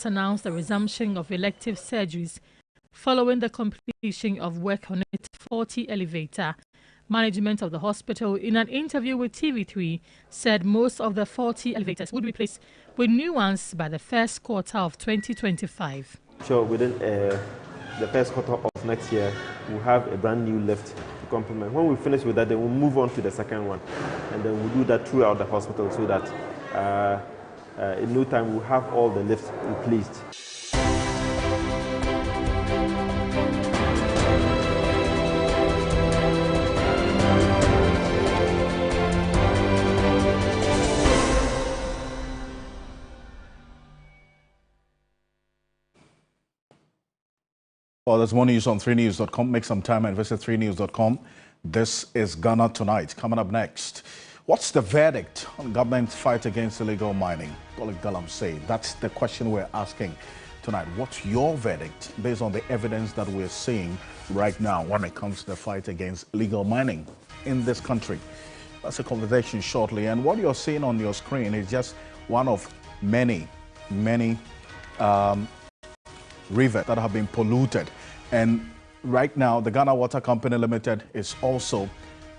announced the resumption of elective surgeries following the completion of work on its 40 elevator. Management of the hospital, in an interview with TV3, said most of the 40 elevators would be replaced with new ones by the first quarter of 2025. Sure, within the first quarter of next year, we'll have a brand new lift to complement. When we finish with that, then we'll move on to the second one. And then we'll do that throughout the hospital so that in no time we'll have all the lifts replaced. Well, there's more news on 3news.com. Make some time and visit 3news.com. This is Ghana Tonight. Coming up next, what's the verdict on government's fight against illegal mining? Call it galamsey. That's the question we're asking tonight. What's your verdict based on the evidence that we're seeing right now when it comes to the fight against illegal mining in this country? That's a conversation shortly. And what you're seeing on your screen is just one of many rivers that have been polluted. And right now, the Ghana Water Company Limited is also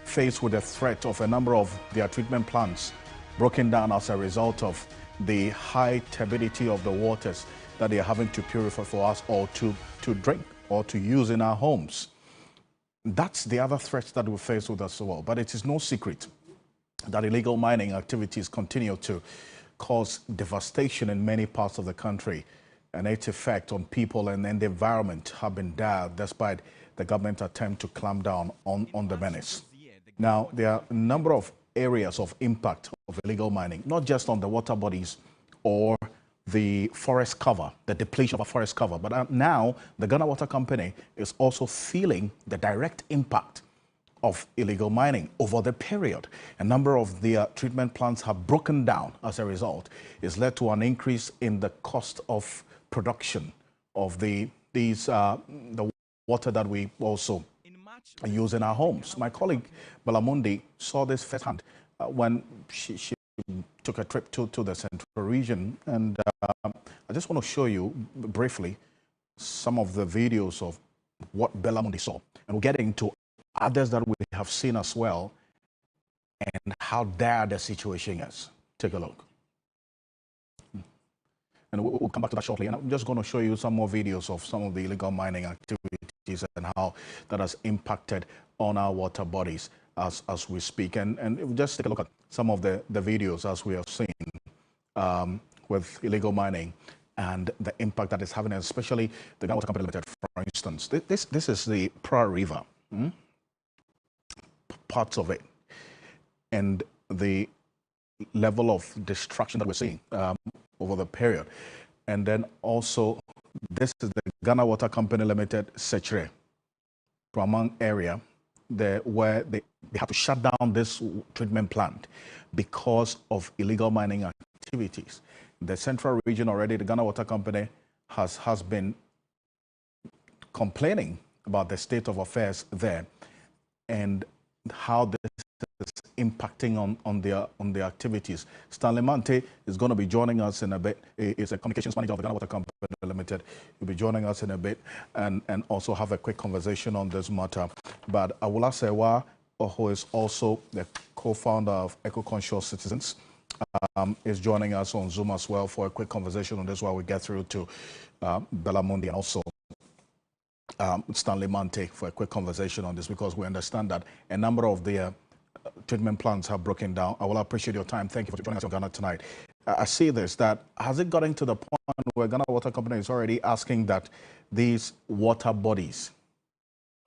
faced with the threat of a number of their treatment plants broken down as a result of the high turbidity of the waters that they are having to purify for us or to drink or to use in our homes. That's the other threat that we face with us as well. But it is no secret that illegal mining activities continue to cause devastation in many parts of the country, and its effect on people and the environment have been dire despite the government's attempt to clamp down on the menace. Now, there are a number of areas of impact of illegal mining, not just on the water bodies or the forest cover, the depletion of a forest cover, but now the Ghana Water Company is also feeling the direct impact of illegal mining over the period. A number of their treatment plants have broken down as a result. It's led to an increase in the cost of production of the water that we also use in our homes. My colleague Balamundi saw this firsthand when she took a trip to the central region, and I just want to show you briefly some of the videos of what Balamundi saw, and we'll get into others that we have seen as well and how dire the situation is. Take a look. And we'll come back to that shortly. And I'm just going to show you some more videos of some of the illegal mining activities and how that has impacted on our water bodies as we speak. And just take a look at some of the videos as we have seen with illegal mining and the impact that it's having, especially the Ghana Water Company Limited, for instance. This is the Pra River, parts of it, and the level of destruction that we're seeing over the period. And then also, this is the Ghana Water Company Limited Sechere, Pramang area, where they had to shut down this treatment plant because of illegal mining activities. The central region already, the Ghana Water Company has been complaining about the state of affairs there and how this is impacting on their activities. Stanley Mante is going to be joining us in a bit. He's a communications manager of the Ghana Water Company Limited. He'll be joining us in a bit and also have a quick conversation on this matter. But Awula Sewa, who is also the co-founder of Eco-Conscious Citizens, is joining us on Zoom as well for a quick conversation on this while we get through to Balamundi and also Stanley Mante for a quick conversation on this, because we understand that a number of the treatment plants have broken down. I will appreciate your time. Thank you for joining us on Ghana Tonight. I see this, that has it gotten to the point where Ghana Water Company is already asking that these water bodies,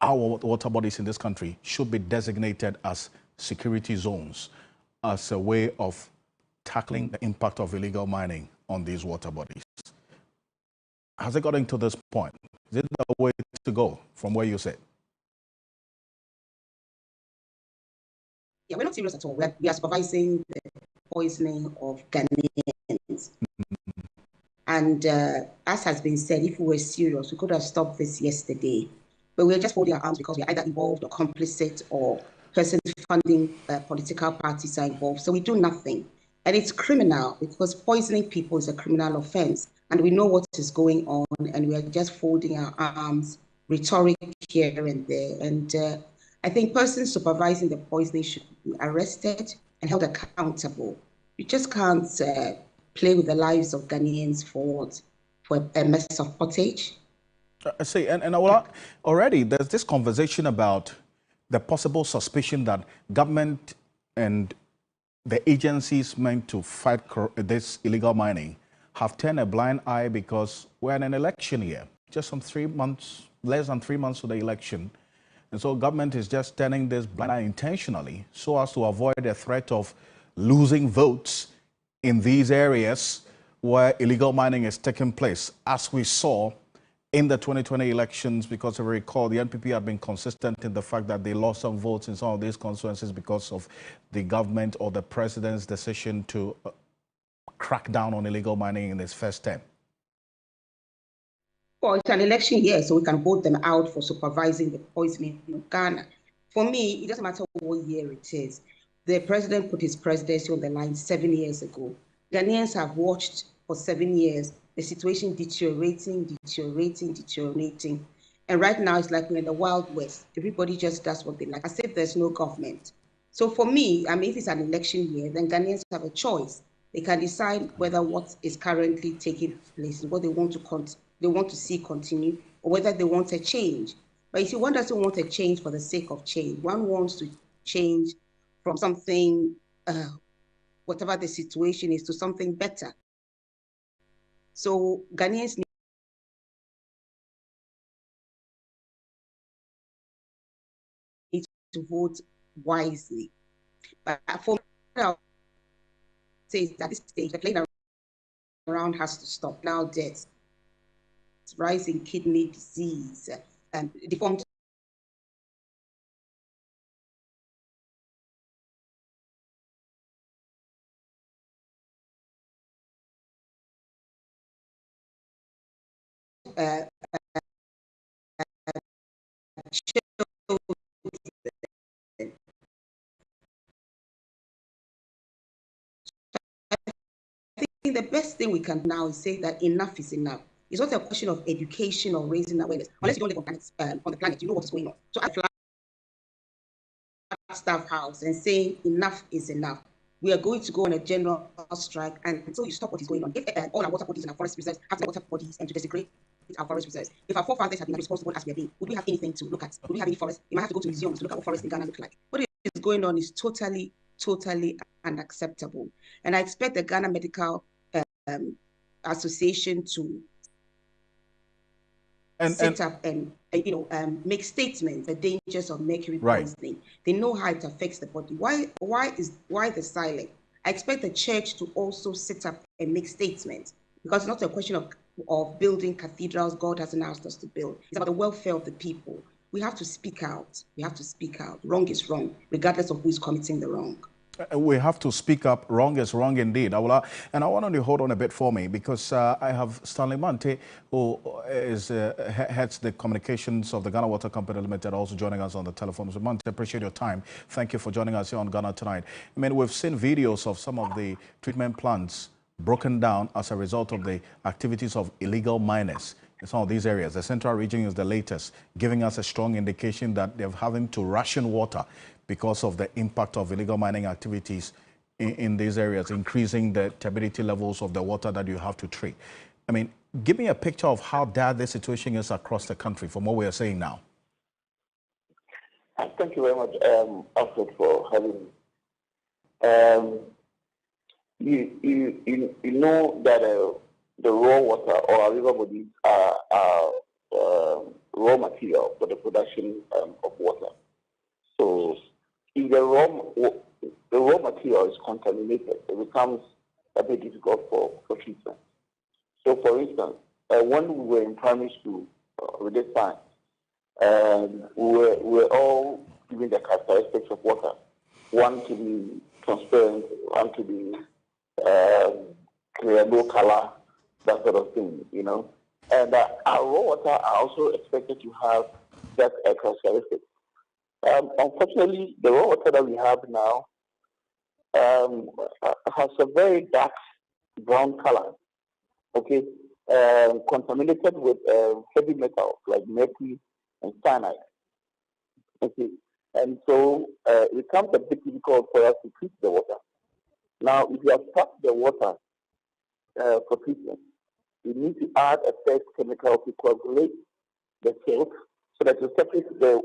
our water bodies in this country, should be designated as security zones as a way of tackling the impact of illegal mining on these water bodies? Has it gotten to this point? Is it the way to go from where you sit? Yeah, we're not serious at all. We are supervising the poisoning of Ghanaians. And as has been said, if we were serious, we could have stopped this yesterday. But we're just holding our arms because we're either involved or complicit, or persons funding political parties are involved. So we do nothing. And it's criminal because poisoning people is a criminal offense. and we know what is going on, and we are just folding our arms, rhetoric here and there. And I think persons supervising the poisoning should be arrested and held accountable. You just can't play with the lives of Ghanaians for a mess of pottage. I see, and already there's this conversation about the possible suspicion that government and the agencies meant to fight this illegal mining have turned a blind eye because we're in an election year, just some 3 months, less than 3 months to the election. And so government is just turning this blind eye intentionally so as to avoid the threat of losing votes in these areas where illegal mining is taking place, as we saw in the 2020 elections, because if you recall, the NPP had been consistent in the fact that they lost some votes in some of these constituencies because of the government or the president's decision to crack down on illegal mining in his first term. Well, it's an election year, so we can vote them out for supervising the poisoning in Ghana. For me, it doesn't matter what year it is. The president put his presidency on the line 7 years ago. Ghanaians have watched for 7 years the situation deteriorating. And right now, it's like we're in the Wild West. Everybody just does what they like, as if there's no government. So for me, I mean, if it's an election year, then Ghanaians have a choice. They can decide whether what is currently taking place is what they want to see continue, or whether they want a change. But you see, one doesn't want a change for the sake of change. One wants to change from something, whatever the situation is, to something better. So Ghanaians need to vote wisely. But for me, I'll say at this stage, the playing around has to stop. Now deaths, rising kidney disease, and deformed the best thing we can do now is say that enough is enough. It's not a question of education or raising awareness. Unless you don't live on the planet, you know what is going on. So I fly staff house and saying enough is enough. We are going to go on a general strike, and until you stop what is going on. If all our water bodies and our forest reserves have to water bodies and to desecrate our forest reserves, if our forefathers had been responsible as we have been, would we have anything to look at? Would we have any forest? You might have to go to museums to look at what forests in Ghana look like. What is going on is totally unacceptable. And I expect the Ghana Medical Association to sit up and make statements the dangers of mercury poisoning. They know how it affects the body. Why the silence? I expect the church to also sit up and make statements, because it's not a question of building cathedrals God hasn't asked us to build. It's about the welfare of the people. We have to speak out. We have to speak out. Wrong is wrong, regardless of who is committing the wrong. We have to speak up. Wrong is wrong indeed. And I want you to hold on a bit for me, because I have Stanley Mante, who heads the communications of the Ghana Water Company Limited, also joining us on the telephone. So Mante, appreciate your time. Thank you for joining us here on Ghana Tonight. I mean, we've seen videos of some of the treatment plants broken down as a result of the activities of illegal miners in some of these areas. The central region is the latest, giving us a strong indication that they're having to ration water because of the impact of illegal mining activities in these areas, increasing the turbidity levels of the water that you have to treat. I mean, give me a picture of how dire the situation is across the country from what we are saying now. Thank you very much, Alfred, for having me. You know that the raw water or our river bodies are raw material for the production of water. So if the raw material is contaminated, it becomes a bit difficult for treatment. So, for instance, when we were in primary school with this science, we were all given the characteristics of water. One to be transparent, one to be clear, no color, that sort of thing, you know. And our raw water are also expected to have that characteristics. Unfortunately, the raw water that we have now has a very dark brown color. Okay, contaminated with heavy metals like mercury and cyanide. Okay. And so it becomes a bit difficult for us to treat the water. Now, if you have tapped the water for treatment, you need to add a first chemical to coagulate the silt so that you separate the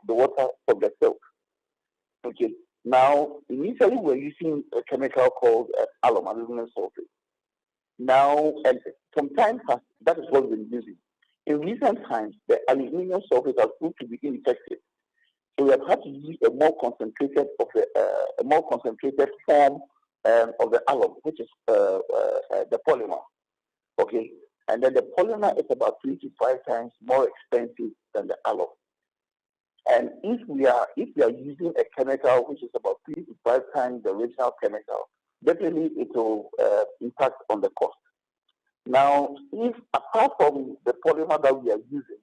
water from the silt. Okay. Now, initially we're using a chemical called alum, aluminum sulfate. Now, and sometimes that is what we've been using. In recent times, the aluminum sulfate has proved to be ineffective. So we have had to use a more concentrated form of the alum, which is the polymer. Okay, and then the polymer is about 3 to 5 times more expensive than the alum. And if we are using a chemical which is about 3 to 5 times the original chemical, definitely it will impact on the cost. Now, if apart from the polymer that we are using,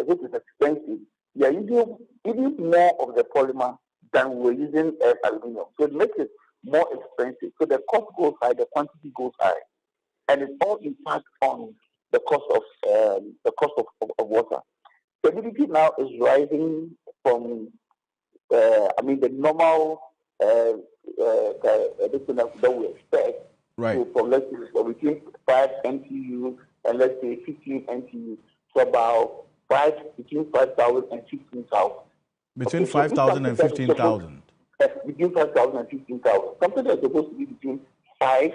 which is expensive, we are using even more of the polymer than we're using aluminum. So it makes it more expensive. So the cost goes high, the quantity goes high, and it all impacts on the cost of water. Stability now is rising from, the normal that we expect. Right. So from let's say between 5 NTU and let's say 15 NTU to about between 5,000 and 15,000. Between okay, 5,000 and 15,000. Between 5,000 and 15,000. Something that's supposed to be between 5,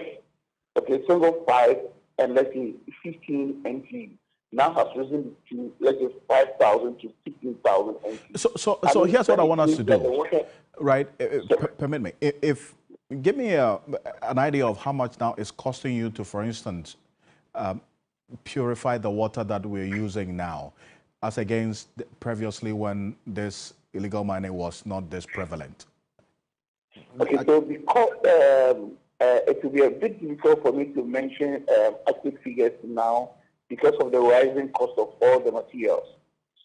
single 5, and let's say 15 NTU. Now has risen to let's say 5,000 to 16,000 NTU. So here's what I want us to do. Right? Permit me. If give me an idea of how much now it's costing you to, for instance, purify the water that we're using now, as against previously when this illegal mining was not this prevalent. Okay, so because it will be a bit difficult for me to mention accurate figures now because of the rising cost of all the materials.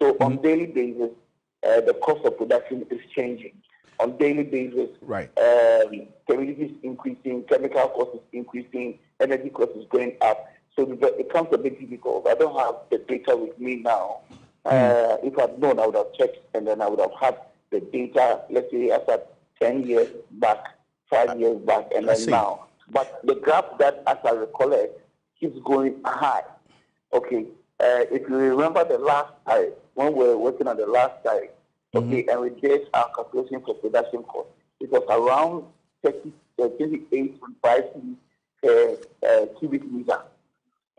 So on daily basis, the cost of production is changing. On daily basis, right? Commodities is increasing, chemical cost is increasing, energy cost is going up. So it becomes a bit difficult. I don't have the data with me now. If I'd known, I would have checked, and then I would have had the data, let's say, after 10 years back, 5 years back, and then now. But the graph that, as I recollect, keeps going high. Okay. If you remember the last time, when we were working on the last time, okay, and we did our calculation for production cost, it was around 28.5 per cubic meter.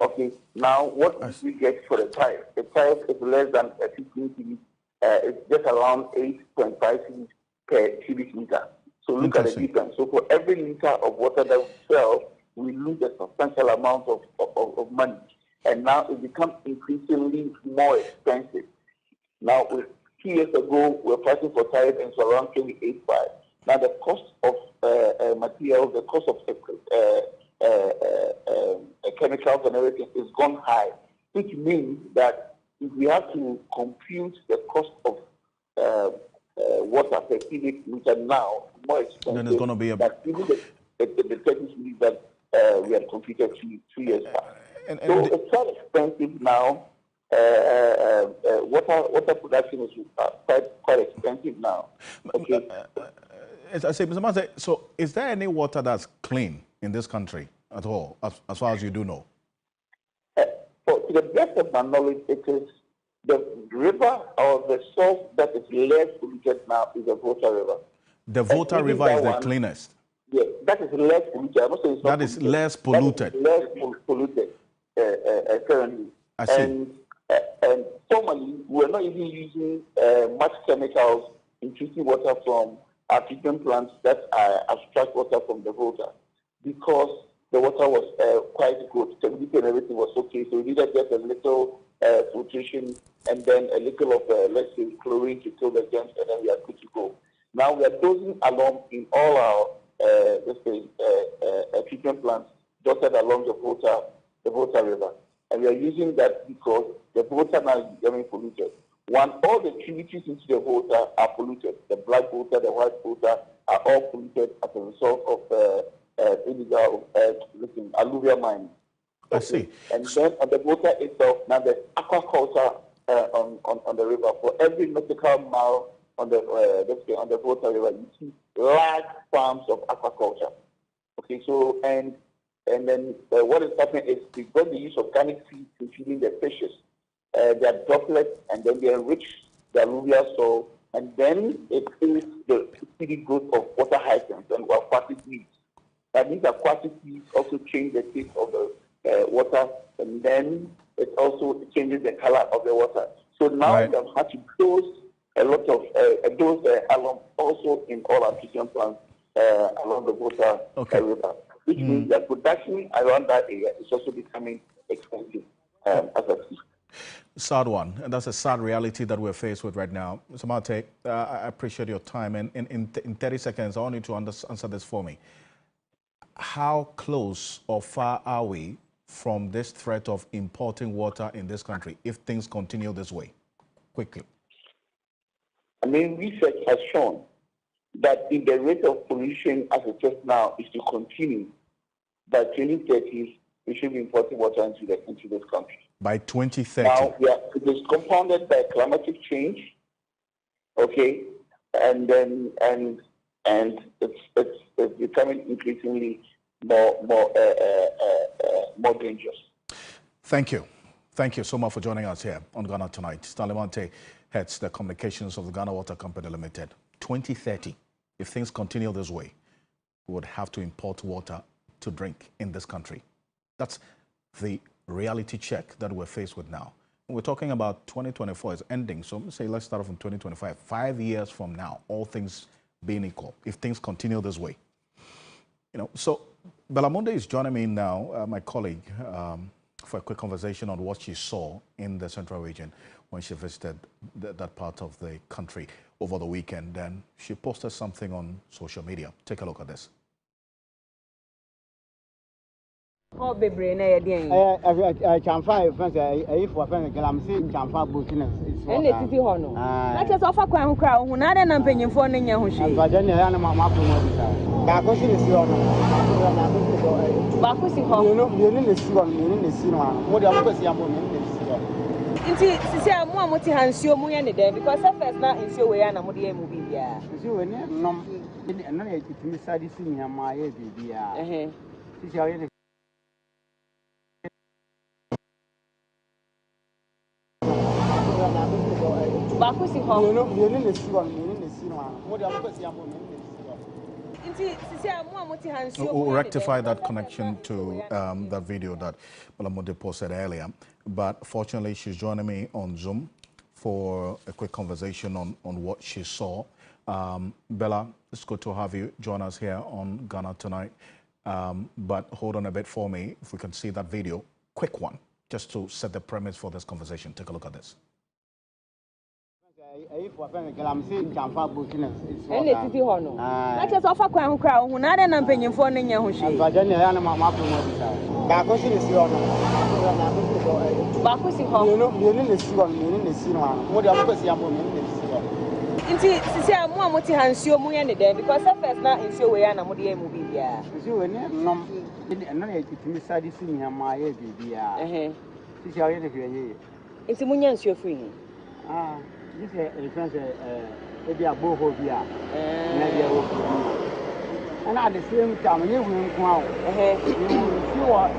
Okay, now what do we get for the tire? The tire is less than 15 cubic, it's just around 8.5 cubic per cubic meter. So look at the difference. So for every liter of water that we sell, we lose a substantial amount of money. And now it becomes increasingly more expensive. Now, 2 years ago, we were pricing for tires and it's around 28.5. Now the cost of materials, the cost of chemicals and everything is gone high, which means that if we have to compute the cost of water per cubic meter now, more expensive. Then it's going to be even the techniques that we had computed 2 years back. So it's quite expensive now. Water production is quite expensive now. Okay. I say, Mr. Mase, so is there any water that's clean in this country at all, as far as you do know? To the best of my knowledge, it is the river or the source that is less polluted now is the Volta River. The Volta River is the cleanest? Yes, that is less polluted. I'm not saying it's not that is less polluted? That is less polluted currently. I see. And formerly, we were not even using much chemicals in treating water from our treatment plants that abstract water from the Volta because the water was quite good. Stability and everything was okay. So we needed just a little filtration and then a little of, let's say, chlorine to kill the germs, and then we are good to go. Now we are dosing along in all our, let's say, treatment plants dotted along the Volta River. And we are using that because the Volta now is becoming polluted. All the tributaries into the Volta are polluted. The black Volta, the white Volta are all polluted as a result of illegal alluvial mining. I see. And then on the water itself, now there's aquaculture on the river. For every nautical mile on the water river, you see large farms of aquaculture. Okay, so and then what is happening is because the use of organic seeds in feeding the fishes, they are droplets, and then they enrich the alluvial soil, and then it is the speedy growth of water hyacinths and aquatic weeds. And these aquatic weeds also change the taste of the water, and then it also changes the color of the water. So now we have had to dose a lot of dose along also in all our treatment plants along the water river, which means that production around that area is also becoming expensive as a species. Sad one, and that's a sad reality that we're faced with right now. Mr. Mate, I appreciate your time, and in 30 seconds, I want you to answer this for me. How close or far are we from this threat of importing water in this country if things continue this way? Quickly. I mean, research has shown that if the rate of pollution as it is now is to continue, by 2030, we should be importing water into this country. By 2030? Now, it is compounded by climatic change, okay, and it's becoming increasingly more dangerous. Thank you. Thank you so much for joining us here on Ghana Tonight. Stanley Mante heads the communications of the Ghana Water Company Limited. 2030, if things continue this way, we would have to import water to drink in this country. That's the reality check that we're faced with now. We're talking about 2024 is ending, so let's start off in 2025. 5 years from now, all things being equal, if things continue this way. So Belamonde is joining me now, my colleague, for a quick conversation on what she saw in the Central Region when she visited that part of the country over the weekend. And she posted something on social media. Take a look at this. Oh, baby, chamfa friends for friends galamsey chamfa business is for na titi ho no na che so fa kwan kra hu na na mpanyimfo no nya ho hwe ba je na na mama ko mo bisa ba ko si ne si ho no ba ko si ho no ne si ho no ne si no mo de ko si ambo ne si ho nti sisi amu amuti hansio mu ya ne dem because first na nsio we ya na mo de mu bibia nsio we ne nom na ya kitimi sadi si nya ma ya bibia sisi aye We'll rectify that connection to that video that Belamonde posted earlier. But fortunately, she's joining me on Zoom for a quick conversation on what she saw. Bella, it's good to have you join us here on Ghana Tonight. But hold on a bit for me, if we can see that video. Quick one, just to set the premise for this conversation. Take a look at this. For galamsey chamfa business is for na titi ho no na che so fa kwan kra hu na na mpanyimfo no nya ho hwe ba je na na mama ko mo bisa ba ko si ne si ho no ba ko si ho no ne si ho no ne si no mo de ko si ambo ne si ho nti sisi amu amuti hansio mu ya ne dem because first na nsio we ya na mo de mu bibia nsio we ne nom na ya kitimi sadi si nya ma ya bibia sisi aye ne hwe ye nti mu nya nsio free this is a friend maybe a boho here maybe a work and at the same time you will come out you are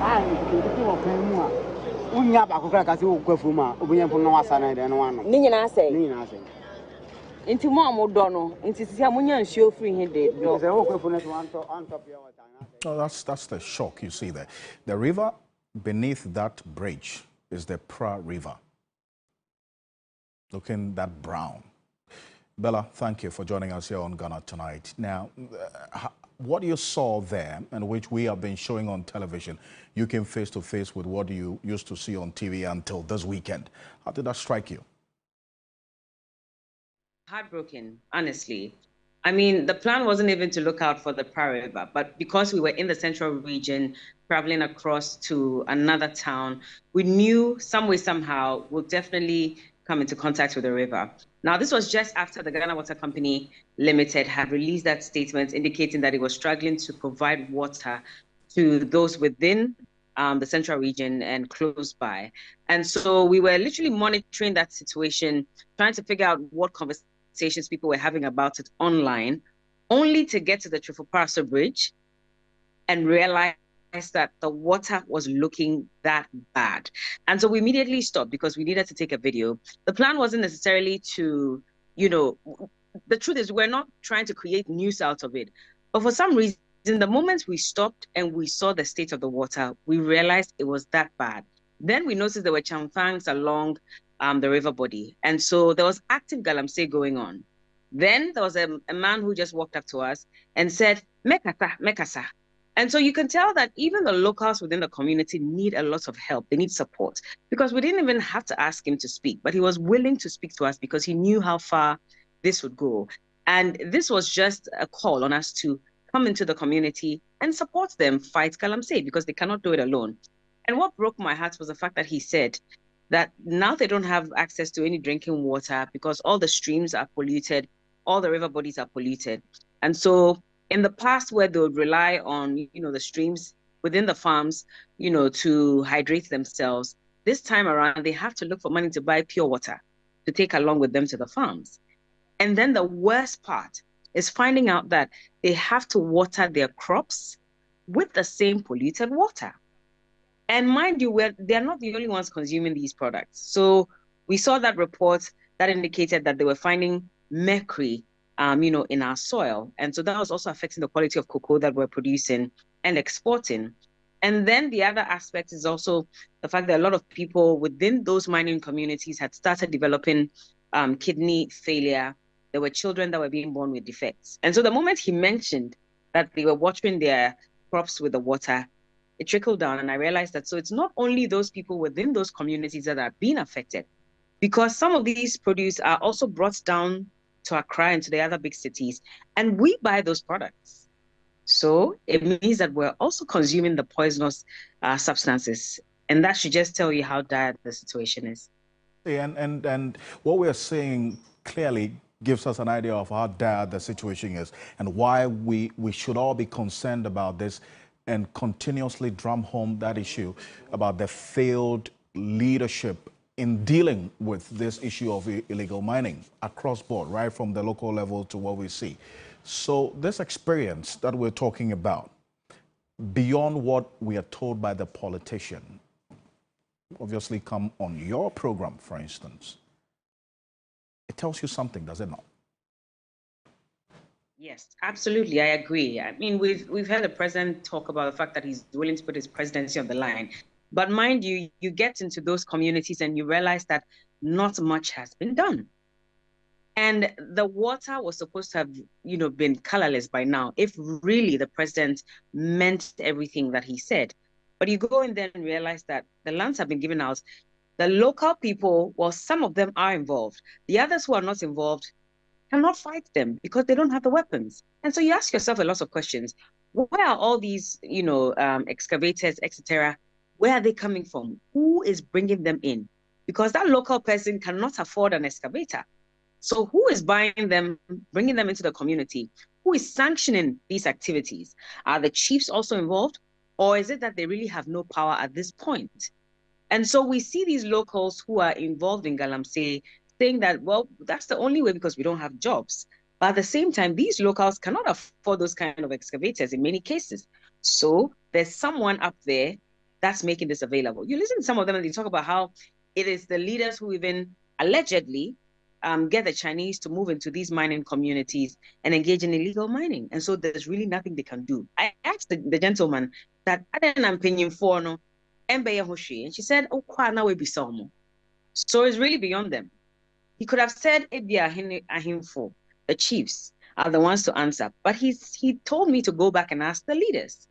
unya ba ko kra se wo kwafu ma obunya fo no asana de no ano ni nyina asai nti mo amodo no nti sisia mo nya nsuo free he de do se wo kwafu no on top your water. Oh, that's the shock you see there. The river beneath that bridge is the Pra River. Looking that brown. Bella, thank you for joining us here on Ghana Tonight. Now, what you saw there, and which we have been showing on television, you came face to face with what you used to see on TV until this weekend. How did that strike you? Heartbroken, honestly. I mean, the plan wasn't even to look out for the Pra River, but because we were in the Central Region, traveling across to another town, we knew some way, somehow, we'll definitely come into contact with the river. Now, this was just after the Ghana Water Company Limited had released that statement indicating that it was struggling to provide water to those within the central region and close by. And so we were literally monitoring that situation, trying to figure out what conversations people were having about it online, only to get to the Trifoparaso Bridge and realize that the water was looking that bad. And so we immediately stopped because we needed to take a video. The plan wasn't necessarily to, the truth is we're not trying to create news out of it. But for some reason, the moment we stopped and we saw the state of the water, we realized it was that bad. Then we noticed there were chamfangs along the river body. And so there was active galamsey going on. Then there was a man who just walked up to us and said, Mekasa, Mekasa. And so you can tell that even the locals within the community need a lot of help. They need support because we didn't even have to ask him to speak, but he was willing to speak to us because he knew how far this would go. And this was just a call on us to come into the community and support them fight galamsey because they cannot do it alone. And what broke my heart was the fact that he said that now they don't have access to any drinking water because all the streams are polluted, all the river bodies are polluted. And so in the past, where they would rely on, the streams within the farms, to hydrate themselves, this time around, they have to look for money to buy pure water to take along with them to the farms. And then the worst part is finding out that they have to water their crops with the same polluted water. And mind you, they're not the only ones consuming these products. So we saw that report that indicated that they were finding mercury in our soil. And so that was also affecting the quality of cocoa that we're producing and exporting. And then the other aspect is also the fact that a lot of people within those mining communities had started developing kidney failure. There were children that were being born with defects. And so the moment he mentioned that they were watering their crops with the water, it trickled down. And I realized that so it's not only those people within those communities that are being affected, because some of these produce are also brought down to Accra and to the other big cities, and we buy those products. So it means that we're also consuming the poisonous substances, and that should just tell you how dire the situation is. And what we're seeing clearly gives us an idea of how dire the situation is and why we should all be concerned about this and continuously drum home that issue about the failed leadership in dealing with this issue of illegal mining across board, right from the local level to what we see. So this experience that we're talking about, beyond what we are told by the politician, obviously come on your program, for instance, it tells you something, does it not? Yes, absolutely. I agree. I mean, we've heard the president talk about the fact that he's willing to put his presidency on the line. But mind you, you get into those communities and you realize that not much has been done. And the water was supposed to have, been colorless by now, if really the president meant everything that he said. But you go in there and realize that the lands have been given out. The local people, well, some of them are involved. The others who are not involved cannot fight them because they don't have the weapons. And so you ask yourself a lot of questions. Where are all these, excavators, etc.? Where are they coming from? Who is bringing them in? Because that local person cannot afford an excavator. So who is buying them, bringing them into the community? Who is sanctioning these activities? Are the chiefs also involved? Or is it that they really have no power at this point? And so we see these locals who are involved in galamsey saying that, well, that's the only way because we don't have jobs. But at the same time, these locals cannot afford those kind of excavators in many cases. So there's someone up there that's making this available. You listen to some of them and they talk about how it is the leaders who even allegedly get the Chinese to move into these mining communities and engage in illegal mining. And so there's really nothing they can do. I asked the gentleman that, and she said, oh, so it's really beyond them. He could have said, the chiefs are the ones to answer. But he told me to go back and ask the leaders.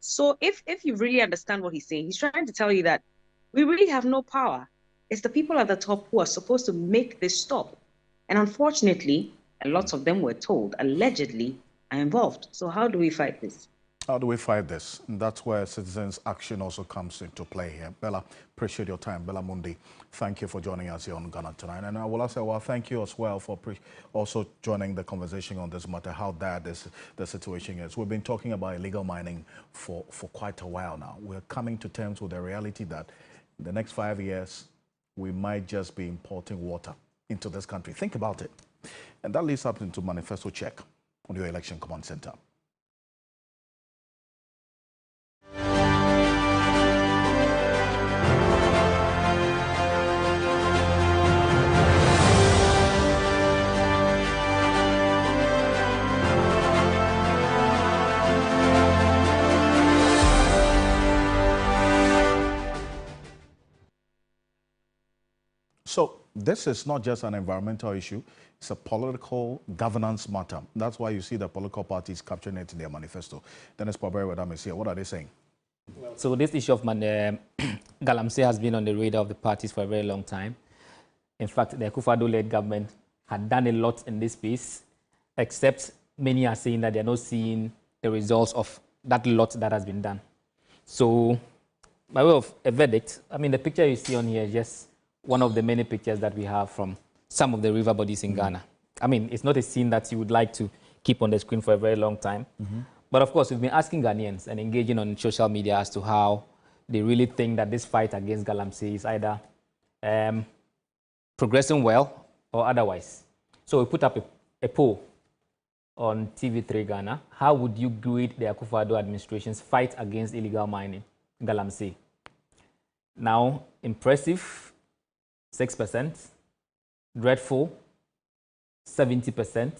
So if you really understand what he's saying, he's trying to tell you that we really have no power. It's the people at the top who are supposed to make this stop. And unfortunately, a lot of them were told, allegedly, are involved. So how do we fight this? How do we fight this? And that's where citizens' action also comes into play here. Bella, appreciate your time. Bella Mundi, thank you for joining us here on Ghana Tonight. And I will also say, well, thank you as well for also joining the conversation on this matter, how bad the situation is. We've been talking about illegal mining for quite a while now. We're coming to terms with the reality that in the next 5 years, we might just be importing water into this country. Think about it. And that leads up into manifesto check on your election command center. So this is not just an environmental issue, it's a political governance matter. That's why you see the political parties capturing it in their manifesto. Dennis Pabere is here. What are they saying? So this issue of galamsey has been on the radar of the parties for a very long time. In fact, the Akufo-Addo-led government had done a lot in this space, except many are saying that they're not seeing the results of that lot that has been done. So by way of a verdict, I mean, the picture you see on here is just one of the many pictures that we have from some of the river bodies in Ghana. I mean, it's not a scene that you would like to keep on the screen for a very long time. But of course, we've been asking Ghanaians and engaging on social media as to how they really think that this fight against galamsey is either progressing well or otherwise. So we put up a poll on TV3 Ghana. How would you grade the Akufo-Addo administration's fight against illegal mining, galamsey? Now, impressive, 6%, dreadful, 70%,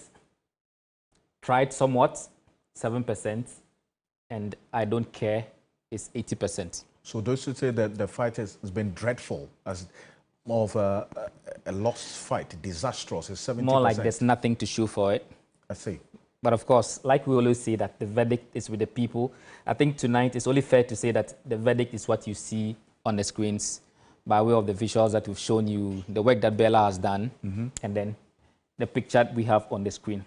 tried somewhat, 7%, and I don't care is 80%. So those who say that the fight has been dreadful, as more of a lost fight, disastrous, is 70%. More like there's nothing to show for it. I see. But of course, like we always say, that the verdict is with the people. I think tonight it's only fair to say that the verdict is what you see on the screens, by way of the visuals that we've shown you, the work that Bella has done, and then the picture we have on the screen.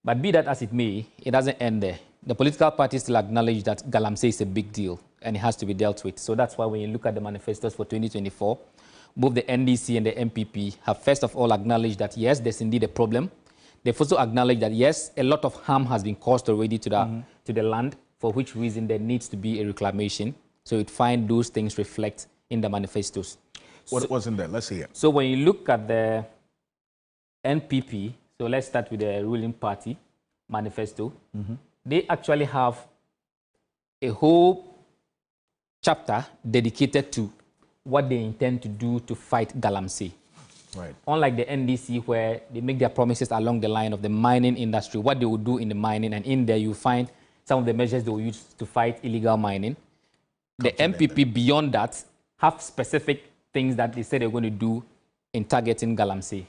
But be that as it may, it doesn't end there. The political parties still acknowledge that galamsey is a big deal and it has to be dealt with. So that's why when you look at the manifestos for 2024, both the NDC and the NPP have first of all acknowledged that yes, there's indeed a problem. They've also acknowledged that yes, a lot of harm has been caused already to the land, for which reason there needs to be a reclamation. So you'd find those things reflect in the manifestos. What was in there? Let's hear. So when you look at the NPP, so let's start with the ruling party manifesto, they actually have a whole chapter dedicated to what they intend to do to fight galamsey. Right. Unlike the NDC, where they make their promises along the line of the mining industry, what they will do in the mining, and in there you find some of the measures they will use to fight illegal mining. The NPP, beyond that, have specific things that they say they're going to do in targeting galamsey.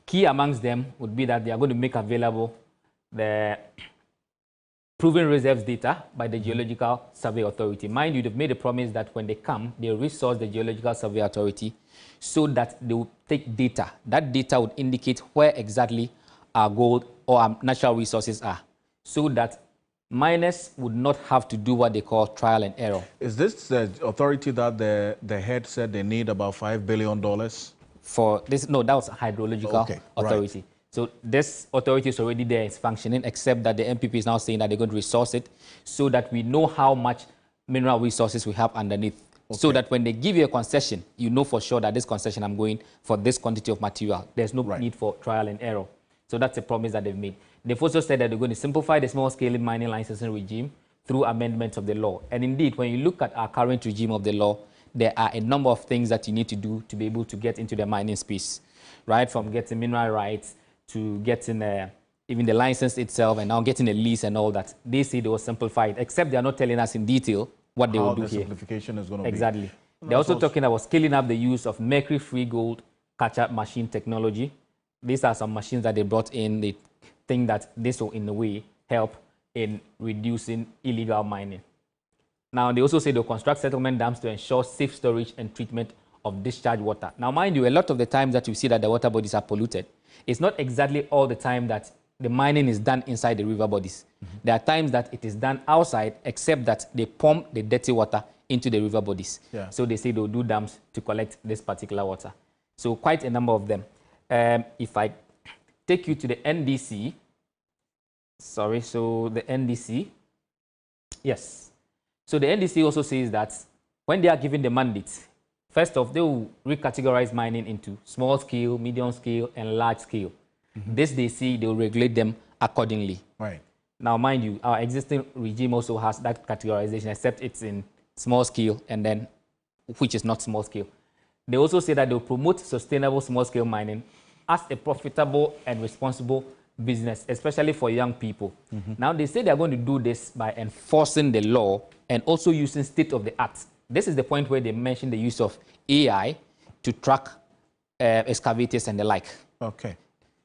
Key amongst them would be that they are going to make available the proven reserves data by the Geological Survey Authority. Mind you, they've made a promise that when they come, they'll resource the Geological Survey Authority so that they will take data. That data would indicate where exactly our gold or our natural resources are, so that miners would not have to do what they call trial and error. Is this the authority that the head said they need about $5 billion? For this? No, that was a hydrological authority. Right. So this authority is already there, it's functioning, except that the NPP is now saying that they're going to resource it so that we know how much mineral resources we have underneath. So that when they give you a concession, you know for sure that this concession, I'm going for this quantity of material. There's no need for trial and error. So that's a promise that they've made. They've also said that they're going to simplify the small-scale mining licensing regime through amendments of the law. And indeed, when you look at our current regime of the law, there are a number of things that you need to do to be able to get into the mining space, right? From getting mineral rights to getting even the license itself, and now getting a lease and all that. They say they will simplify it, except they are not telling us in detail what they will do here. Simplification is going to be. They're also talking about scaling up the use of mercury-free gold catch-up machine technology. These are some machines that they brought in. They think that this will, in a way, help in reducing illegal mining. Now, they also say they'll construct settlement dams to ensure safe storage and treatment of discharged water. Now, mind you, a lot of the times that you see that the water bodies are polluted, it's not exactly all the time that the mining is done inside the river bodies. There are times that it is done outside, except that they pump the dirty water into the river bodies. So they say they'll do dams to collect this particular water. So quite a number of them. If I take you to the NDC, sorry, so the NDC, yes. So the NDC also says that when they are given the mandate, first off, they will recategorize mining into small scale, medium scale, and large scale. This they see, they will regulate them accordingly. Right. Now, mind you, our existing regime also has that categorization, except it's in small scale, and then which is not small scale. They also say that they'll promote sustainable small scale mining as a profitable and responsible business, especially for young people. Now, they say they're going to do this by enforcing the law and also using state-of-the-art. This is the point where they mention the use of AI to track excavators and the like. Okay.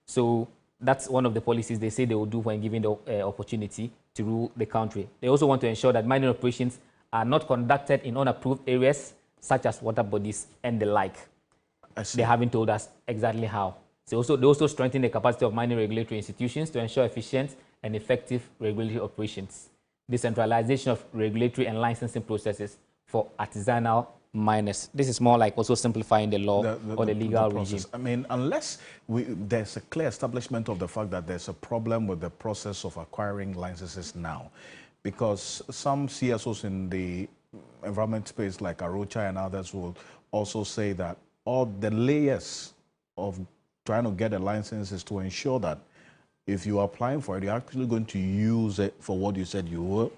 So that's one of the policies they say they will do when given the opportunity to rule the country. They also want to ensure that mining operations are not conducted in unapproved areas, such as water bodies and the like. They haven't told us exactly how. So they also strengthen the capacity of mining regulatory institutions to ensure efficient and effective regulatory operations. Decentralization of regulatory and licensing processes for artisanal miners. This is more like also simplifying the law or the legal regime. I mean, unless there's a clear establishment of the fact that there's a problem with the process of acquiring licenses now, because some CSOs in the environment space like Arocha and others will also say that all the layers of trying to get a license is to ensure that if you are applying for it, you're actually going to use it for what you said you were,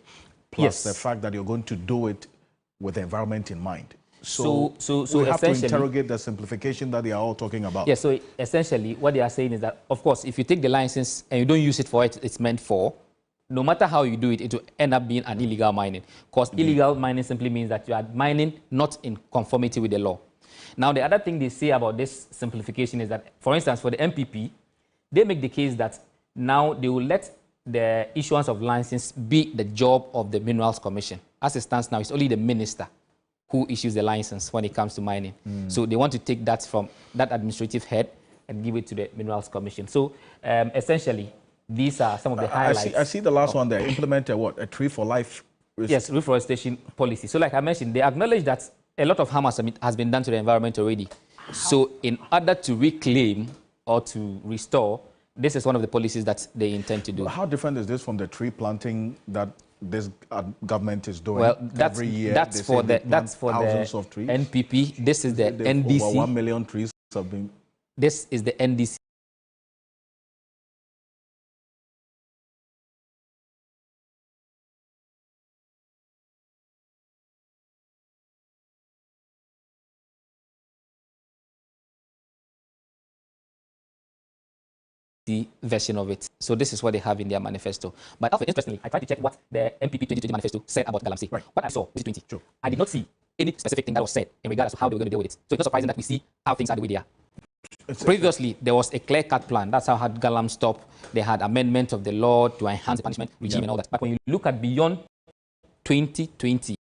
plus the fact that you're going to do it with the environment in mind. So we have to interrogate the simplification that they are all talking about. Yeah, so essentially what they are saying is that, of course, if you take the license and you don't use it for what it's meant for, no matter how you do it, it will end up being an illegal mining. Because illegal mining simply means that you are mining not in conformity with the law. Now, the other thing they say about this simplification is that, for instance, for the NPP, they make the case that now they will let the issuance of license be the job of the Minerals Commission. As it stands now, it's only the minister who issues the license when it comes to mining. So they want to take that from that administrative head and give it to the Minerals Commission. So essentially, these are some of the highlights. I see the last one there. Implemented what? A tree for life? Yes, reforestation policy. So like I mentioned, they acknowledge that a lot of harm has been done to the environment already. So in order to reclaim or to restore, this is one of the policies that they intend to do. How different is this from the tree planting that this government is doing every year? That's for the NPP. This is the NDC. Over 1 million trees have been. This is the NDC. Version of it. So this is what they have in their manifesto. But interestingly, I tried to check what the NPP 2020 manifesto said about galamsey. What I saw was 20. I did not see any specific thing that was said in regards to how they were going to deal with it. So it's not surprising that we see how things are the way they are. Previously, there was a clear-cut plan. That's how had galam stop. They had amendment of the law to enhance the punishment regime and all that. But when you look at beyond 2020,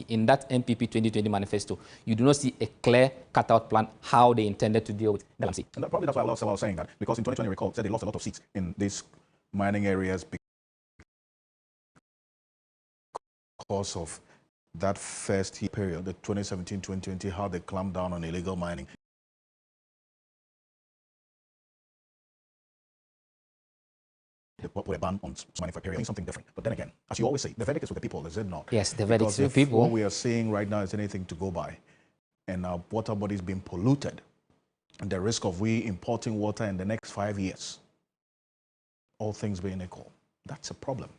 in that NPP 2020 manifesto, you do not see a clear cut-out plan how they intended to deal with galamsey. And probably that's why I was saying that, because in 2020, recall, said they lost a lot of seats in these mining areas because of that first year period, the 2017-2020, how they clamped down on illegal mining. They put a ban on mining for a period, something different. But then again, as you always say, the verdict is with the people, is it not? Yes, the verdict is with the people. What we are seeing right now is anything to go by, and our water bodies being polluted, and the risk of we importing water in the next 5 years, all things being equal, that's a problem.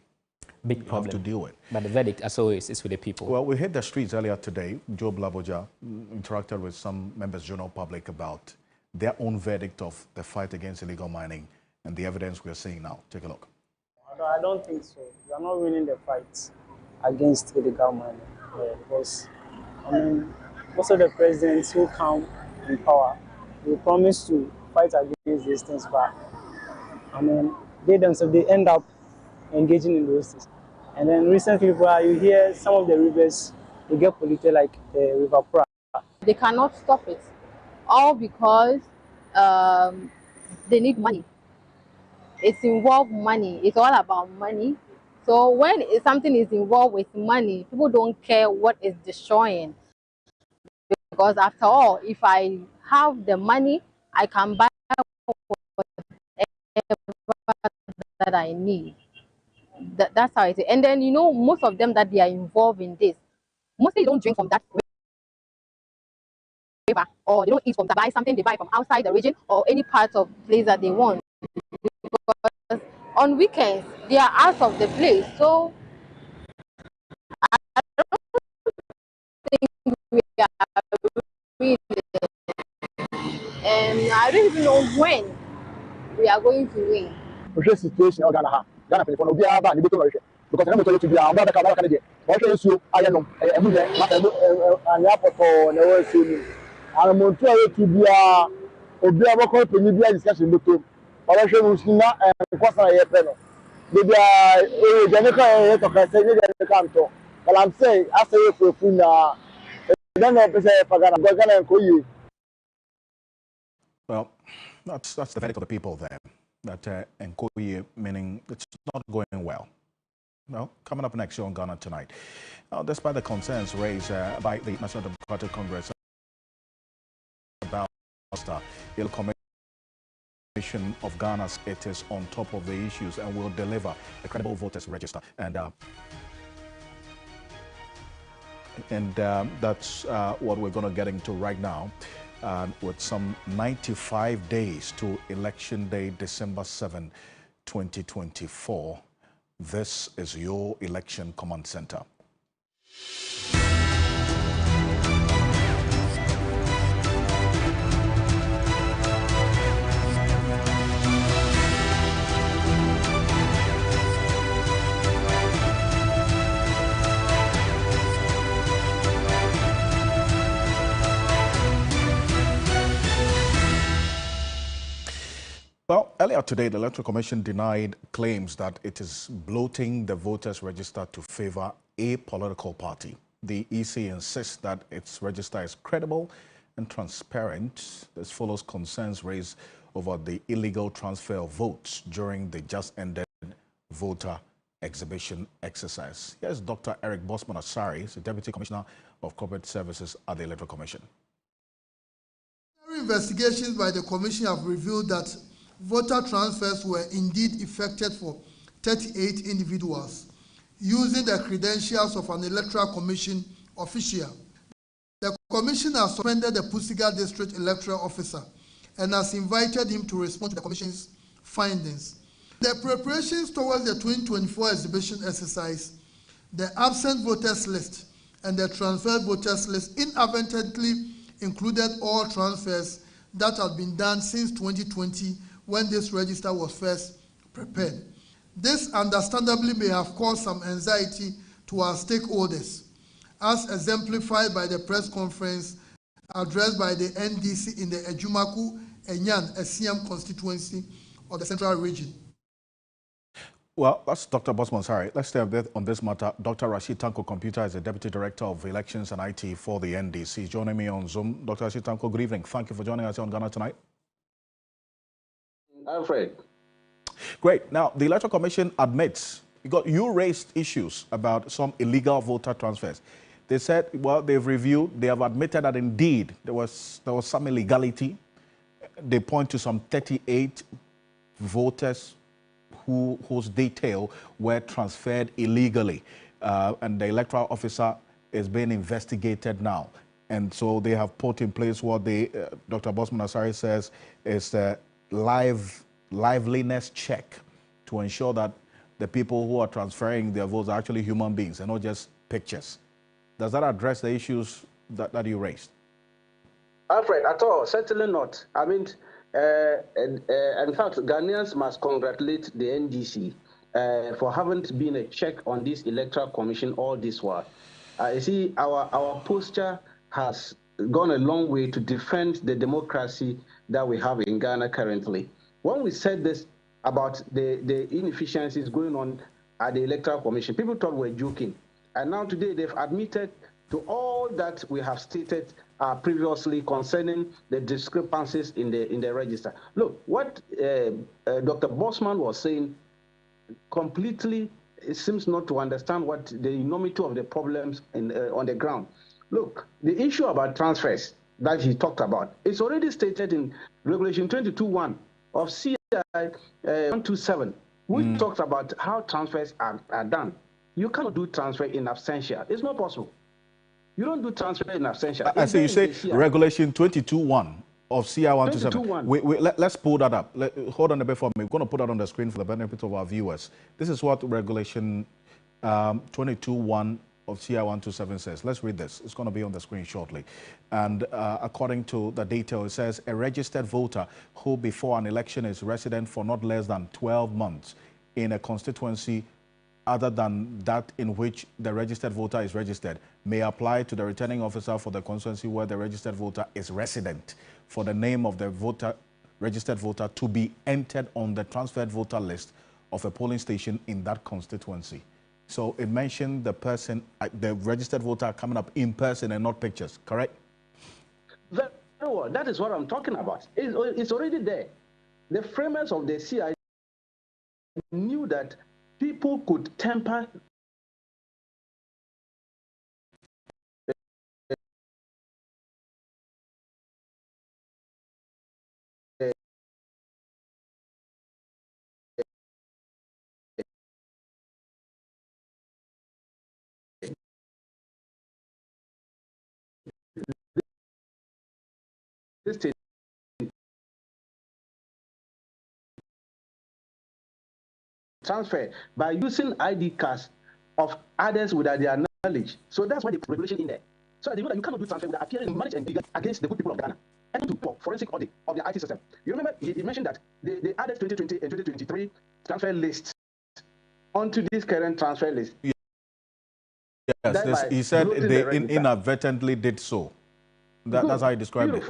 Big problem to deal with. But the verdict, as always, is with the people. Well, we hit the streets earlier today. Joe Blaboja interacted with some members of the general public about their own verdict of the fight against illegal mining and the evidence we are seeing now. Take a look. I don't think so. We are not winning the fight against illegal mining. Because, I mean, most of the presidents who come in power, they promise to fight against these things, but, I mean, they themselves, they end up engaging in those things. And then recently, you hear some of the rivers, they get polluted like River Pra. They cannot stop it, all because they need money. It's involved money. It's all about money. So when something is involved with money, people don't care what is destroying. Because after all, if I have the money, I can buy whatever that I need. That's how it is. And then, you know, most of them that they are involved in this, mostly don't drink from that river, or they don't eat from that, buy something they buy from outside the region or any part of place that they want. Because on weekends, they are out of the place. So I don't think we are really, and I don't even know when we are going to win. The situation in Ghana, people will be able to do it because I'm going to be able to do it. What is you? I know. I'm going to be able to be discussion with you. I should not because I have been. Maybe I to but I'm saying, I say for Funa, then I say for Ghana and Koyi. Well, that's the verdict of the people there. That Nkoye, meaning it's not going well. Well, coming up next year on Ghana Tonight. Despite the concerns raised by the National Democratic Congress about the Electoral Commission of Ghana, it is on top of the issues and will deliver a credible voters register. And that's what we're going to get into right now. With some 95 days to Election Day, December 7, 2024. This is your Election Command Center. Well, earlier today, the Electoral Commission denied claims that it is bloating the voters' register to favor a political party. The EC insists that its register is credible and transparent. This follows concerns raised over the illegal transfer of votes during the just-ended voter exhibition exercise. Here's Dr. Eric Bosman Asari, the Deputy Commissioner of Corporate Services at the Electoral Commission. Investigations by the Commission have revealed that voter transfers were indeed effected for 38 individuals using the credentials of an Electoral Commission official. The Commission has suspended the Pusiga District Electoral Officer and has invited him to respond to the Commission's findings. The preparations towards the 2024 exhibition exercise, the absent voters list and the transferred voters list inadvertently included all transfers that had been done since 2020 when this register was first prepared. This understandably may have caused some anxiety to our stakeholders, as exemplified by the press conference addressed by the NDC in the Ejumaku Enyan SCM constituency of the Central Region. Well, that's Dr. Bosman. Sorry, let's stay a bit on this matter. Dr. Rashid Tanko Computer is the Deputy Director of Elections and IT for the NDC. Joining me on Zoom, Dr. Rashid Tanko, good evening. Thank you for joining us on Ghana Tonight. Alfred. Great. Now, the Electoral Commission admits, you raised issues about some illegal voter transfers. They said, well, they've reviewed, they have admitted that indeed there was some illegality. They point to some 38 voters whose detail were transferred illegally. And the electoral officer is being investigated now. And so they have put in place what Dr. Bosman Asari says is a liveliness check to ensure that the people who are transferring their votes are actually human beings and not just pictures. Does that address the issues that you raised? Alfred, at all, certainly not. I mean, in fact, Ghanaians must congratulate the NDC for having been a check on this Electoral Commission all this while. You see, our posture has gone a long way to defend the democracy that we have in Ghana currently. When we said this about the inefficiencies going on at the Electoral Commission, people thought we were joking. And now today they've admitted to all that we have stated previously concerning the discrepancies in the register. Look, what Dr. Bosman was saying completely seems not to understand what the enormity of the problems on the ground. Look, the issue about transfers that he talked about is already stated in Regulation 22.1 of CI 127, which talks about how transfers are done. You cannot do transfer in absentia. It's not possible. You don't do transfer in absentia. I see you say Regulation 22.1 of CI 127. Let's pull that up. Hold on a bit for me. We're going to put that on the screen for the benefit of our viewers. This is what Regulation 22.1 of CI 127 says. Let's read this. It's going to be on the screen shortly. And according to the detail, it says a registered voter who before an election is resident for not less than 12 months in a constituency other than that in which the registered voter is registered may apply to the returning officer for the constituency where the registered voter is resident for the name of the registered voter to be entered on the transferred voter list of a polling station in that constituency. So it mentioned the person, the registered voter coming up in person and not pictures, correct? That is what I'm talking about. It's already there. The framers of the CI knew that people could tamper this transfer by using ID cards of others without their knowledge. So that's why the regulation in there. So that you cannot do transfer without appearing in marriage and against the good people of Ghana. And to forensic audit of the IT system. You remember he mentioned that they added 2020 and 2023 transfer lists onto this current transfer list. Yes, he said they inadvertently did so. That's how he described it.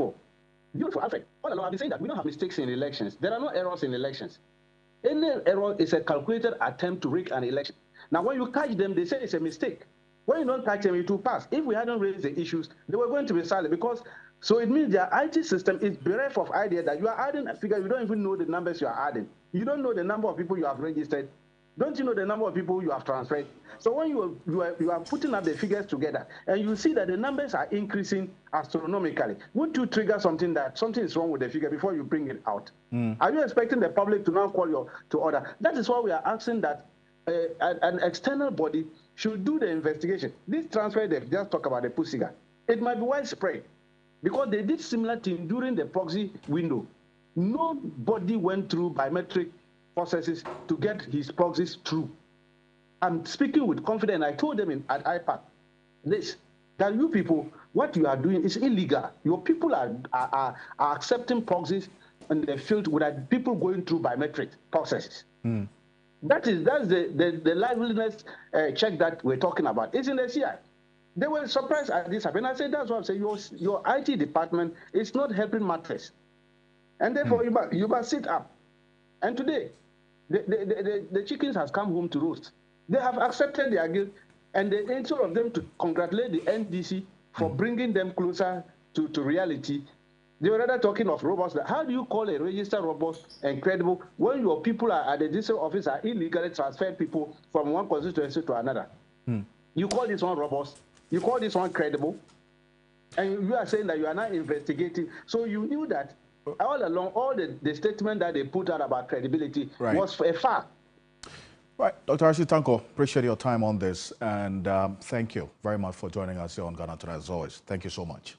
Beautiful, Alfred. All along I've been saying that we don't have mistakes in elections. There are no errors in elections. Any error is a calculated attempt to rig an election. Now, when you catch them, they say it's a mistake. When you don't catch them, it will pass. If we hadn't raised the issues, they were going to be silent because, so it means their IT system is bereft of idea that you are adding a figure, you don't even know the numbers you are adding. You don't know the number of people you have registered. Don't you know the number of people you have transferred? So when you are putting up the figures together and you see that the numbers are increasing astronomically, wouldn't you trigger something that something is wrong with the figure before you bring it out? Are you expecting the public to now call you to order? That is why we are asking that an external body should do the investigation. This transfer, they just talk about the Pusiga. It might be widespread because they did similar thing during the proxy window. Nobody went through biometric processes to get his proxies through. I'm speaking with confidence. I told them at IPAC that you people, what you are doing is illegal. Your people are accepting proxies in the field without people going through biometric processes. That's the liveliness check that we're talking about. It's in the CI. They were surprised at this happening. I said, that's what I'm saying. Your IT department is not helping matters. And therefore, you must sit up. And today, the chickens has come home to roost. They have accepted their guilt, and instead of them to congratulate the NDC for bringing them closer to reality, they were rather talking of robust. How do you call a register robust and credible when your people are at the district office are illegally transferred people from one constituency to another? You call this one robust, you call this one credible, and you are saying that you are not investigating. So you knew that all along, all the statement that they put out about credibility was a fact. Right, Dr. Archie Tanko, appreciate your time on this, and thank you very much for joining us here on Ghana Tonight as always. Thank you so much.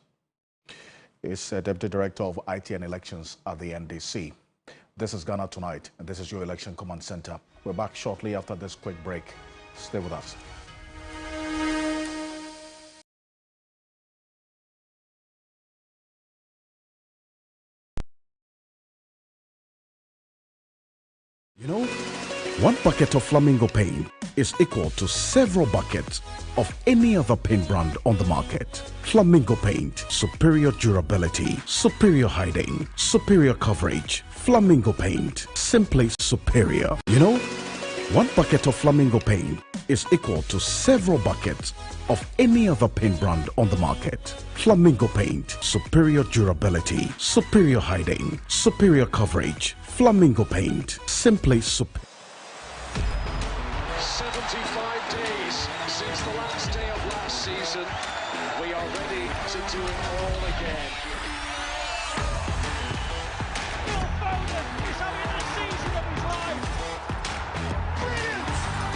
He's Deputy Director of IT and Elections at the NDC. This is Ghana Tonight, and this is your Election Command Center. We're back shortly after this quick break. Stay with us. You know, one bucket of Flamingo paint is equal to several buckets of any other paint brand on the market. Flamingo paint, superior durability, superior hiding, superior coverage. Flamingo paint, simply superior. You know, One bucket of Flamingo paint is equal to several buckets of any other paint brand on the market. Flamingo paint, superior durability, superior hiding, superior coverage. Flamingo paint, simply superior. 75 days since the last day of last season. We are ready to do it all again. Phil Foden is having the season of his life. Brilliant!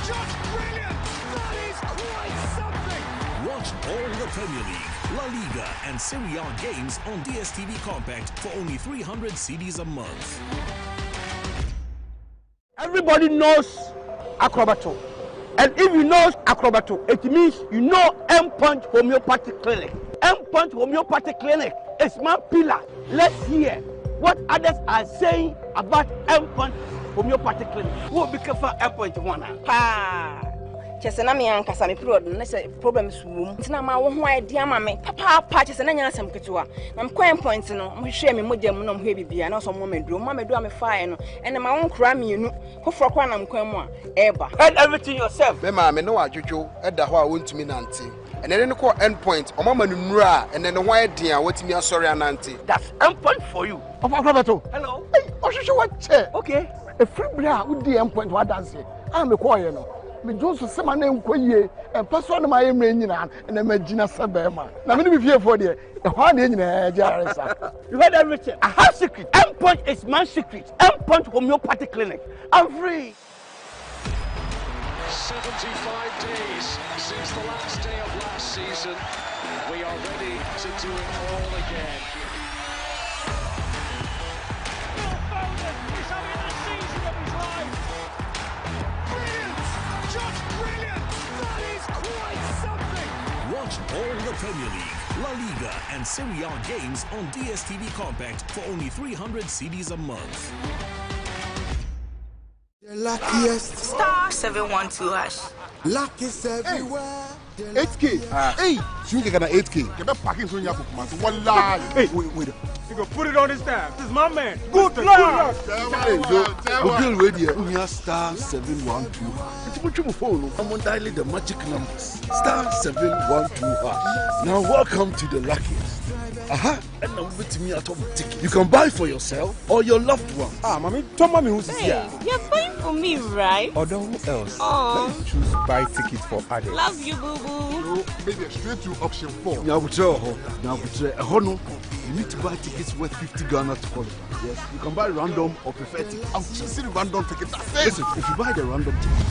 Just brilliant! That is quite something! Watch all the Premier League, La Liga and Serie A games on DSTV Compact for only 300 cedis a month. Everybody knows Acrobato. And if you know Acrobato, it means you know M-Punch Homeopathic Clinic. M-Punch Homeopathic Clinic is my pillar. Let's hear what others are saying about M-Punch Homeopathic Clinic. Who be careful M-Punch one? Chesena me ankasa me period na se problems wom ntina ma wo ho idea ma me papa chesena nya asem ketewa na mkwan point no mo hwe me mogya mu no mo hwe bibia na so mo meduro me fae no ene ma won kra mienu foforo kwa na mkwan mu a eba head everything yourself me ma me no adwodwo eda ho a wontumi nante ene ne ko end point o mama nura ene ne ho idea watimi asori anante. That's end point for you. Hello. Hey, ohwehwe what chair. Okay. A free bra wo di end point wa dance. Me call you no. Me Johnson sema na enkoyie person na my nyina na magina sebema na me be for there e ho na nyina jaresa. You heard everything. I have secret. M-Punch is my secret. M-Punch Homeopathic Clinic. I'm free. 75 days since the last day of last season. We are ready to do it all again. Phil Foden is having the season of his life. Brilliant! Just brilliant! That is quite something! Watch all the Premier League, La Liga and Serie A games on DSTV Compact for only 300 cedis a month. The luckiest. Star 712 hash. Luck is everywhere. 8K. Hey, you get an 8K. Get a packing so you have to come out. Hey, wait. You go put it on his tab. This is my man. Good luck. Hey, go radio. We are star 712. I'm on dialing the magic numbers. Star 712. Now welcome to the luckiest. And now with me at ticket. You can buy for yourself or your loved one. Mommy, tell mommy who's here. You're buying for me, right? Or who else? Oh. Let me choose buy tickets for others. Love you, boo boo. Maybe straight to option 4. Now, you need to buy tickets worth 50 Ghana to qualify. Yes, you can buy random or preferred tickets. I'm choosing random tickets. Listen, if you buy the random ticket,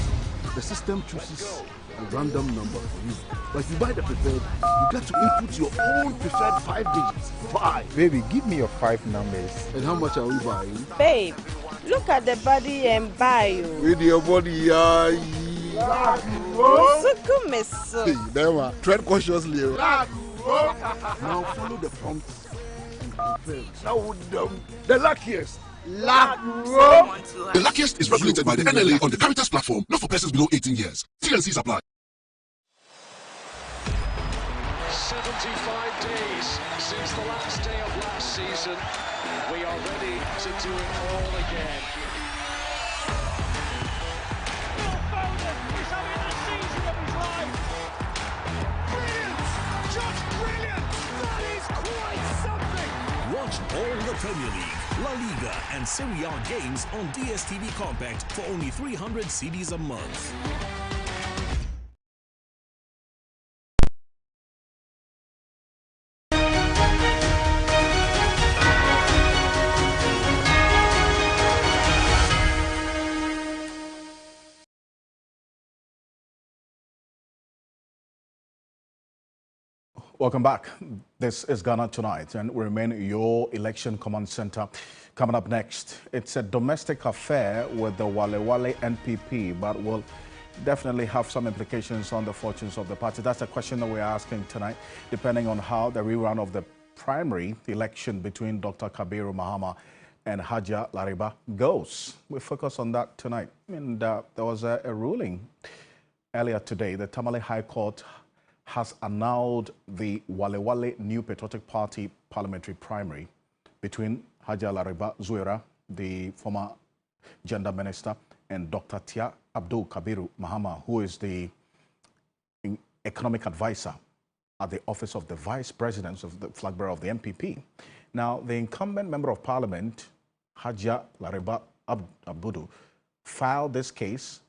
the system chooses a random number for you. But if you buy the preferred, you get to input your own preferred 5 digits. 5. Baby, give me your 5 numbers. And how much are we buying? Babe, look at the body and buy you. With your body, Hey, there, tread cautiously. Now follow the prompts and confirm. Now the luckiest. The luckiest is regulated by the NLA on the Caritas platform, not for persons below 18 years. T&Cs apply. 75 days since the last day of last season. We are ready to do it all again. Phil Foden is having the season of his life. Brilliant! Just brilliant! That is quite something! Watch all the Premier League, La Liga and Serie A games on DSTV Compact for only 300 cedis a month. Welcome back. This is Ghana Tonight, and we remain your election command center. Coming up next, it's a domestic affair with the Walewale NPP, but will definitely have some implications on the fortunes of the party. That's a question that we're asking tonight, depending on how the rerun of the primary election between Dr. Kabiru Mahama and Haja Lariba goes. We focus on that tonight. And there was a ruling earlier today. The Tamale High Court has annulled the Walewale New Patriotic Party parliamentary primary between Haja Lariba Zuera, the former gender minister, and Dr. Tia Abdul Kabiru Mahama, who is the economic advisor at the office of the vice president of the flag bearer of the NPP. Now, the incumbent member of parliament, Hajia Lariba Abudu, filed this case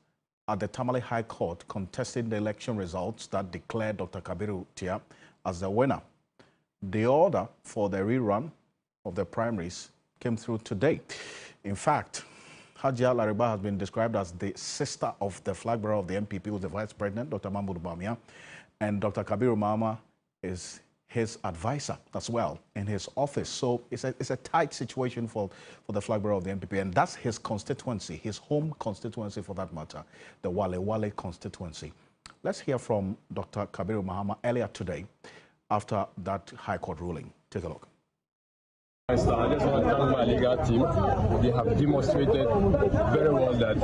at the Tamale High Court contesting the election results that declared Dr. Kabiru Tia as the winner. The order for the rerun of the primaries came through today. In fact, Hajia Lariba has been described as the sister of the flag bearer of the NPP, who's the vice president, Dr. Mahmoud Bamia, and Dr. Kabiru Mahama is his advisor as well in his office. So it's a tight situation for the flag bearer of the NPP, and that's his constituency, his home constituency for that matter, the Walewale constituency. Let's hear from Dr. Kabiru Mahama earlier today after that High Court ruling. Take a look. I just want to thank my legal team. They have demonstrated very well that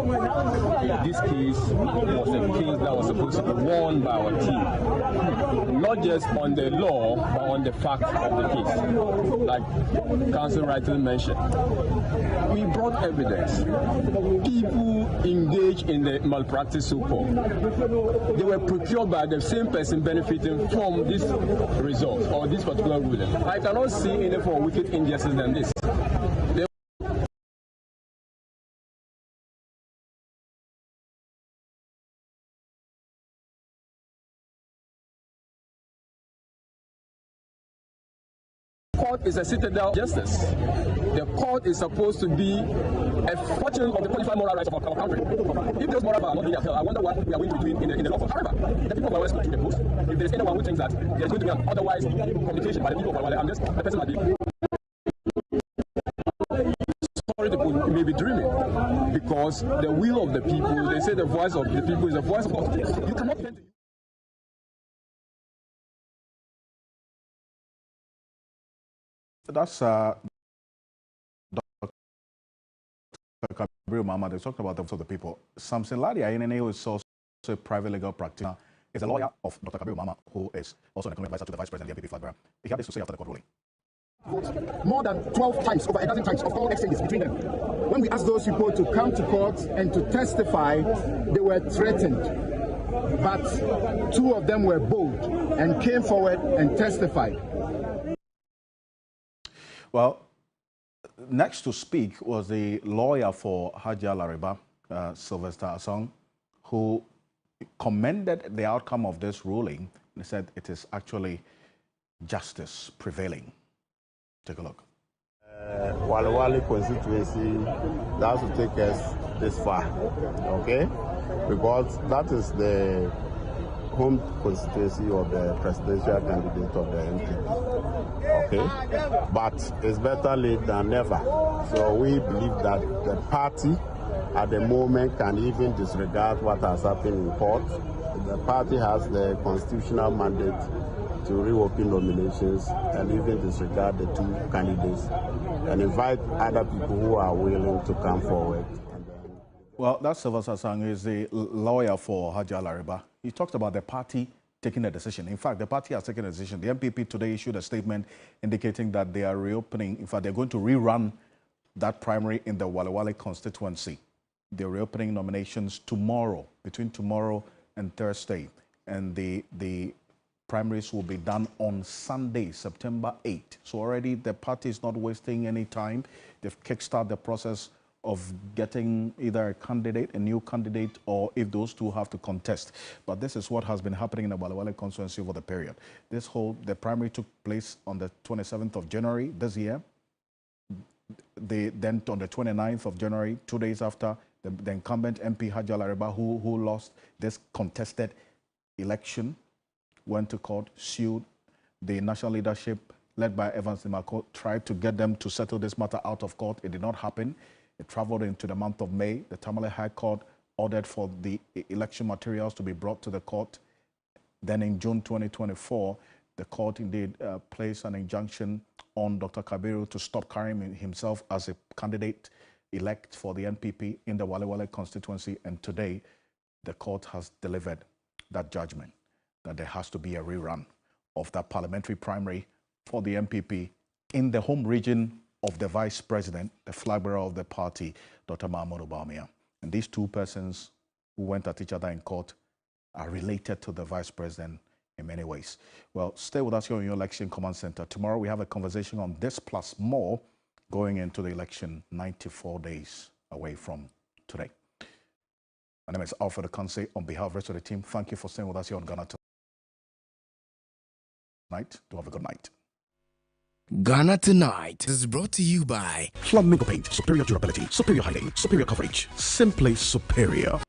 this case was a case that was supposed to be won by our team. Not just on the law, but on the fact of the case. Like Council rightly mentioned, we brought evidence. People engaged in the malpractice so-called. They were procured by the same person benefiting from this result or this particular ruling. I cannot see any for wicked injustice than this. The court is a citadel of justice. The court is supposed to be a fortune of the qualified moral rights of our country. If those moral rights are not being upheld, I wonder what we are going to be doing in the law. However, the people of Walewale speak to the post. If there is anyone who thinks that there is going to be an otherwise communication by the people of Walewale, I'm just a person like you. Sorry, the people may be dreaming, because the will of the people, they say the voice of the people is the voice of God. You cannot tend to. That's Dr. Kabiru Mahama. They talked about the people. Samson Ladia, who is also a private legal practitioner, is a lawyer of Dr. Kabiru Mahama, who is also an economic advisor to the vice president of the NPP flag bearer. He had this to say after the court ruling. More than 12 times, over a dozen times of call exchanges between them. When we asked those people to come to court and to testify, they were threatened. But two of them were bold and came forward and testified. Well, next to speak was the lawyer for Hajia Lariba, Sylvester Asong, who commended the outcome of this ruling. He said it is actually justice prevailing. Take a look. Walewale constituency, that will take us this far, okay? Because that is the home constituency of the presidential candidate of the NPP, okay? But it's better late than never. So we believe that the party at the moment can even disregard what has happened in court. The party has the constitutional mandate to reopen nominations and even disregard the two candidates and invite other people who are willing to come forward. Well, that's Sylvester Asang, is the lawyer for Hajia Lariba. He talked about the party taking a decision. In fact, the party has taken a decision. The NPP today issued a statement indicating that they are reopening. In fact, they're going to rerun that primary in the Walewale constituency. They're reopening nominations tomorrow, between tomorrow and Thursday. And the primaries will be done on Sunday, September 8. So already the party is not wasting any time. They've kickstarted the process of getting either a candidate, a new candidate, or if those two have to contest. But this is what has been happening in the Walewale constituency over the period. The primary took place on the 27th of January this year. Then on the 29th of January, 2 days after, the incumbent MP Hajia Lariba, who lost this contested election, went to court, sued the national leadership led by Evans Nimako, tried to get them to settle this matter out of court. It did not happen. It traveled into the month of May. The Tamale High Court ordered for the election materials to be brought to the court. Then in June 2024, the court indeed placed an injunction on Dr. Kabiru to stop carrying himself as a candidate elect for the NPP in the Walewale constituency. And today, the court has delivered that judgment that there has to be a rerun of that parliamentary primary for the NPP in the home region of the vice president, the flag bearer of the party, Dr. Mahmoud Bawumia. And these two persons who went at each other in court are related to the vice president in many ways. Well, stay with us here on your Election Command Center. Tomorrow we have a conversation on this plus more going into the election 94 days away from today. My name is Alfred Ocansey. On behalf of the rest of the team, thank you for staying with us here on Ghana Tonight. Do have a good night. Ghana Tonight is brought to you by Flamingo Paint. Superior durability, superior hiding, superior coverage. Simply superior.